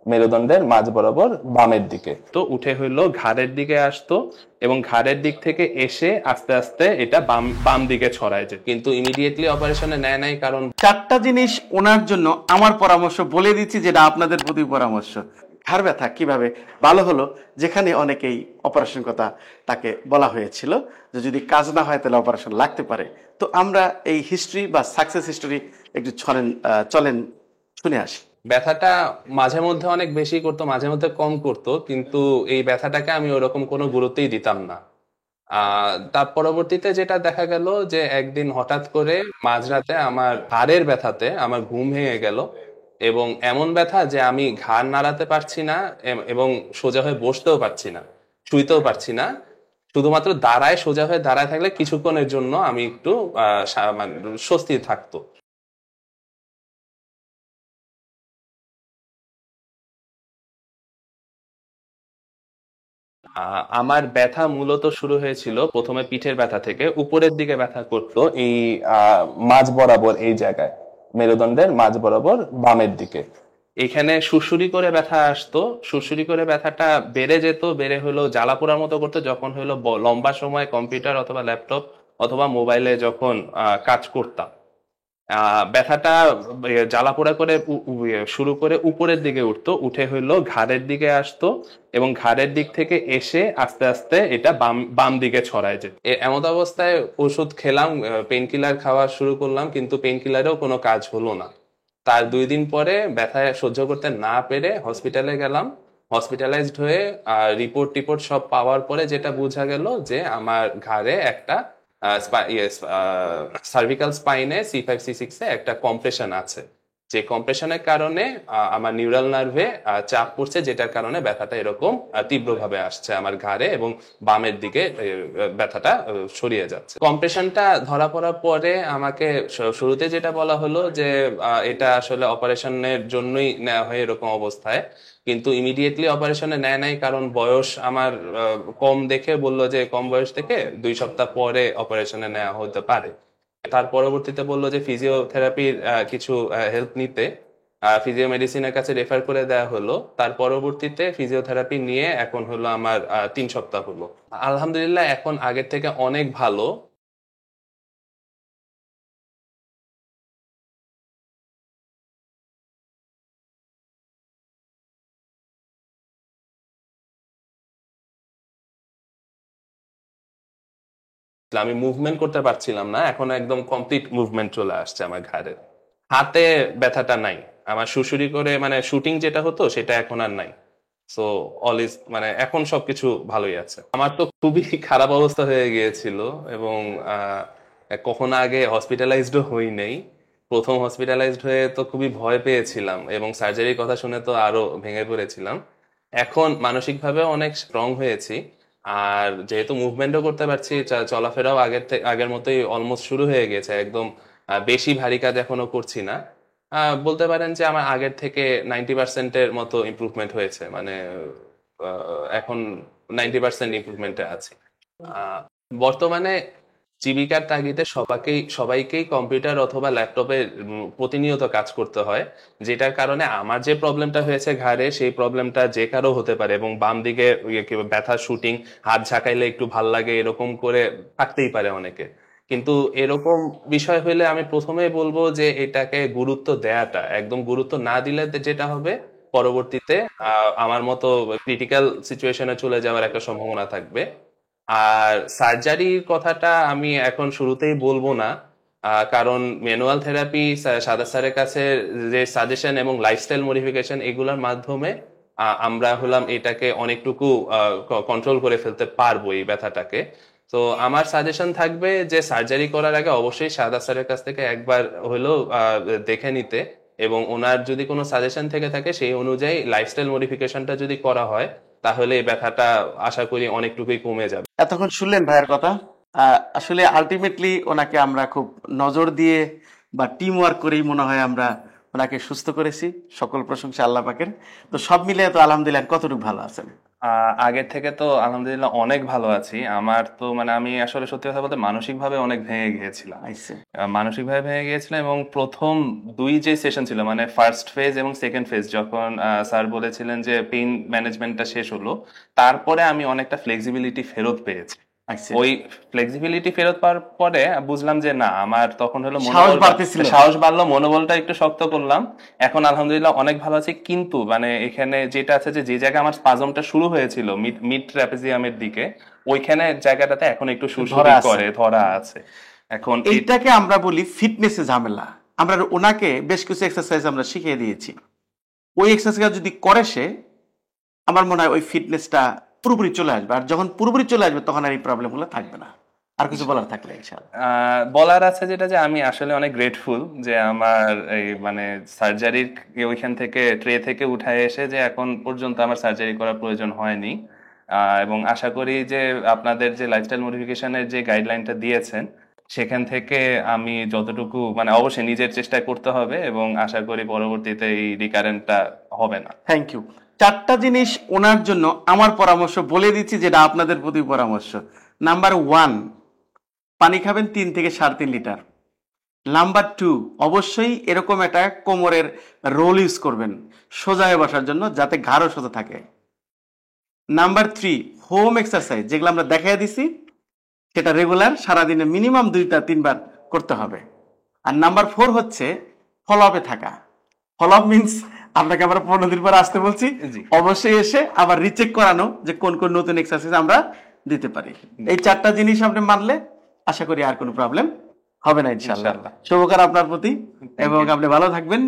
মেরুদণ্ডের মাঝ বরাবর বামের দিকে। তো উঠে হইলো ঘাড়ের দিকে আসতো এবং ঘাড়ের দিক থেকে এসে আস্তে আস্তে এটা বাম দিকে ছড়ায় যায়, কিন্তু ইমিডিয়েটলি অপারেশনে নেয় নাই কারণ 4টা জিনিস ওনার জন্য আমার পরামর্শ বলে দিচ্ছি, যেটা আপনাদের প্রতি পরামর্শ। ঘাড় ব্যথা কিভাবে ভালো হলো, যেখানে অনেকেই অপারেশন কথা তাকে বলা হয়েছিল যে যদি কাজ না হয় তাহলে অপারেশন লাগতে পারে। তো আমরা এই হিস্ট্রি বা সাকসেস হিস্টরি একটু চলেন শুনে আসি। ব্যথাটা মাঝে মধ্যে অনেক বেশি করতো, মাঝে মধ্যে কম করতো, কিন্তু এই ব্যথাটাকে আমি ওরকম কোনো গুরুত্বই দিতাম না। তার পরবর্তীতে যেটা দেখা গেল যে একদিন হঠাৎ করে মাঝরাতে আমার ঘাড়ের ব্যথাতে আমার ঘুম ভেঙে গেল, এবং এমন ব্যথা যে আমি ঘাড় নাড়াতে পারছি না এবং সোজা হয়ে বসতেও পারছি না, শুইতেও পারছি না। শুধুমাত্র সোজা হয়ে দাঁড়ায় থাকলে কিছুক্ষণের জন্য আমি একটু মানে স্বস্তি থাকতো। আমার ব্যথা মূলত শুরু হয়েছিল প্রথমে পিঠের ব্যথা থেকে, উপরের দিকে ব্যথা করতো এই মাঝ বরাবর, এই জায়গায় মেরুদণ্ডের মাঝ বরাবর বামের দিকে। এখানে সুরসুরি করে ব্যথা আসতো, সুরসুরি করে ব্যথাটা বেড়ে যেত, বেড়ে হলো জ্বালা পোড়ার মতো করতো যখন হলো লম্বা সময় কম্পিউটার অথবা ল্যাপটপ অথবা মোবাইলে যখন কাজ করতাম। ব্যথাটা জ্বালা পোড়া করে শুরু করে উপরের দিকে উঠতো, উঠে হইলো ঘাড়ের দিকে আসতো এবং ঘাড়ের দিক থেকে এসে আস্তে আস্তে এটা বাম দিকে ছড়ায় যেত। এমন অবস্থায় ওষুধ খেলাম, পেন কিলার খাওয়া শুরু করলাম, কিন্তু পেন কিলারেও কোনো কাজ হলো না। তার 2 দিন পরে ব্যথা সহ্য করতে না পেরে হসপিটালে গেলাম। হসপিটালাইজড হয়ে রিপোর্ট সব পাওয়ার পরে যেটা বোঝা গেল যে আমার ঘাড়ে একটা সার্ভিক্যাল স্পাইনে C5C6 একটা কম্প্রেশন আছে, যে কম্প্রেশনের কারণে আমার নিউরাল নার্ভে চাপ পড়ছে, যেটার কারণে ব্যথাটা এরকম তীব্রভাবে আসছে আমার ঘাড়ে এবং বামের দিকে ব্যথাটা ছড়িয়ে যাচ্ছে। কম্প্রেশনটা ধরা পড়ার পরে আমাকে শুরুতে যেটা বলা হলো যে এটা আসলে অপারেশনের জন্যই নেওয়া হয় এরকম অবস্থায়, কিন্তু ইমিডিয়েটলি অপারেশনে নেয় নাই কারণ বয়স আমার কম দেখে বললো যে কম বয়স থেকে 2 সপ্তাহ পরে অপারেশনে নেওয়া হতে পারে। তার পরবর্তীতে বললো যে ফিজিওথেরাপির কিছু হেল্প নিতে, ফিজিও মেডিসিনের কাছে রেফার করে দেওয়া হলো। তার পরবর্তীতে ফিজিওথেরাপি নিয়ে এখন হলো আমার 3 সপ্তাহ হলো। আলহামদুলিল্লাহ এখন আগের থেকে অনেক ভালো। আমি মুভমেন্ট করতে পারছিলাম না, এখন একদম কমপ্লিট মুভমেন্ট চলে আসছে আমার ঘাড়ে। হাতে ব্যথাটা নাই, আমার সুরসুরি করে মানে শুটিং যেটা হতো সেটা এখন আর নাই। সো অল ইজ মানে এখন সবকিছু ভালোই আছে। আমার তো খুবই খারাপ অবস্থা হয়ে গিয়েছিল এবং কখনো আগে হসপিটালাইজডও হই নাই। প্রথম হসপিটালাইজড হয়ে তো খুবই ভয় পেয়েছিলাম এবং সার্জারির কথা শুনে তো আরো ভেঙে পড়েছিলাম। এখন মানসিকভাবে অনেক স্ট্রং হয়েছি, আর যেহেতু মুভমেন্টও করতে পারছি, চলাফেরাও আগের মতোই অলমোস্ট শুরু হয়ে গেছে, একদম বেশি ভারী কাজ এখনো করছি না। বলতে পারেন যে আমার আগের থেকে 90%-এর মতো ইমপ্রুভমেন্ট হয়েছে, মানে এখন 90% ইমপ্রুভমেন্টে আছি। বর্তমানে জীবিকার তাগিদে সবাইকেই কম্পিউটার অথবা ল্যাপটপে প্রতিনিয়ত কাজ করতে হয়, যেটার কারণে আমার যে প্রবলেমটা হয়েছে ঘাড়ে, সেই প্রবলেমটা যে কারো হতে পারে এবং বাম দিকে ব্যথা শুটিং, হাত ঝাঁকাইলে একটু ভাল লাগে, এরকম করে থাকতেই পারে অনেকে। কিন্তু এরকম বিষয় হইলে আমি প্রথমেই বলবো যে এটাকে গুরুত্ব দেয়াটা, একদম গুরুত্ব না দিলে যেটা হবে পরবর্তীতে আমার মতো ক্রিটিক্যাল সিচুয়েশনে চলে যাওয়ার একটা সম্ভাবনা থাকবে। আর সার্জারির কথাটা আমি এখন শুরুতেই বলবো না, কারণ ম্যানুয়াল থেরাপি, সাদা স্যারের কাছে যে সাজেশন এবং লাইফস্টাইল মডিফিকেশন, এগুলোর মাধ্যমে আমরা হলাম এটাকে অনেকটুকু কন্ট্রোল করে ফেলতে পারবো এই ব্যথাটাকে। তো আমার সাজেশন থাকবে যে সার্জারি করার আগে অবশ্যই সাদা স্যারের কাছ থেকে একবার হলেও দেখে নিতে, এবং ওনার যদি কোনো সাজেশন থেকে থাকে সেই অনুযায়ী লাইফস্টাইল মডিফিকেশনটা যদি করা হয়, তাহলে এই ব্যথাটা আশা করি অনেকটুকুই কমে যাবে। এতক্ষণ শুনলেন ভাইয়ের কথা। আসলে আলটিমেটলি ওনাকে আমরা খুব নজর দিয়ে বা টিম ওয়ার্ক করেই মনে হয় আমরা ওনাকে সুস্থ করেছি। সকল প্রশংসা আল্লাহ পাকের। তো সব মিলিয়ে তো আলহামদুলিল্লাহ কতটুকু ভালো আছেন? আগের থেকে তো আলহামদুলিল্লাহ অনেক ভালো আছি। আমার তো মানে আমি আসলে সত্যি কথা বলতে মানসিকভাবে অনেক ভেঙে গিয়েছিলাম। আইসে মানসিকভাবে ভেঙে গিয়েছিলাম এবং প্রথম দুই যে সেশন ছিল মানে ফার্স্ট ফেজ এবং সেকেন্ড ফেজ, যখন স্যার বলেছিলেন যে পেইন ম্যানেজমেন্টটা শেষ হলো, তারপরে আমি অনেকটা ফ্লেক্সিবিলিটি ফেরত পেয়েছি। আইসে ওই ফ্লেক্সিবিলিটি ফেরত পাওয়ার পরে বুঝলাম যে না, আমার তখন হলো সাহস বাড়তেছিল। সাহস বাড়লো, মনোবলটা একটু শক্ত করলাম। এখন আলহামদুলিল্লাহ অনেক ভালো আছি। কিন্তু মানে এখানে যেটা আছে যে যে জায়গায় আমার স্পাজমটা শুরু হয়েছিল মিড ট্রাপিজিয়ামের দিকে, ওইখানে জায়গাটাতে এখন একটু সুরসুরি করে ধরা আছে। এখন এইটাকে আমরা বলি ফিটনেসে ঝামেলা। আমরা ওনাকে বেশ কিছু এক্সারসাইজ আমরা শিখিয়ে দিয়েছি, ওই এক্সারসাইজ যদি করে সে, আমার মনে হয় ওই ফিটনেসটা পুরোপুরি চলে আসবে। আর যখন পুরোপুরি চলে আসবে তখন আর এই প্রবলেমগুলো থাকবে না। আর কিছু বলার থাকলে ইনশাআল্লাহ বলার আছে যেটা যে আমি আসলে অনেক গ্রেটফুল যে আমার এই মানে সার্জারির ওইখান থেকে ট্রে থেকে উঠায় এসে যে এখন পর্যন্ত আমার সার্জারি করার প্রয়োজন হয়নি। এবং আশা করি যে আপনাদের যে লাইফস্টাইল মডিফিকেশনের যে গাইডলাইনটা দিয়েছেন সেখান থেকে আমি যতটুকু মানে অবশ্যই নিজের চেষ্টা করতে হবে এবং আশা করি পরবর্তীতে এই রিকারেন্টটা হবে না। Thank you. চারটা জিনিস ওনার জন্য আমার পরামর্শ বলে দিচ্ছি, যেটা আপনাদের প্রতি পরামর্শ। নাম্বার 1, পানি খাবেন 3 থেকে 3.5 লিটার। নাম্বার 2, অবশ্যই এরকম একটা কোমরের রোল ইউজ করবেন সোজা হয়ে বসার জন্য, যাতে ঘাড়ও সোজা থাকে। নাম্বার 3, হোম এক্সারসাইজ যেগুলো আমরা দেখাই দিছি সেটা রেগুলার সারাদিনে মিনিমাম 2-3 বার করতে হবে। আর নাম্বার 4 হচ্ছে ফলো আপে থাকা। ফলো আপ মিনস আপনাকে আমরা 15 দিন পর আসতে বলছি, অবশ্যই এসে আবার রিচেক করানো যে কোন কোন নতুন এক্সারসাইজ আমরা দিতে পারি। এই চারটা জিনিস আপনি মানলে আশা করি আর কোনো প্রবলেম হবে না ইনশাআল্লাহ। শুভকামনা আপনার প্রতি এবং আপনি ভালো থাকবেন।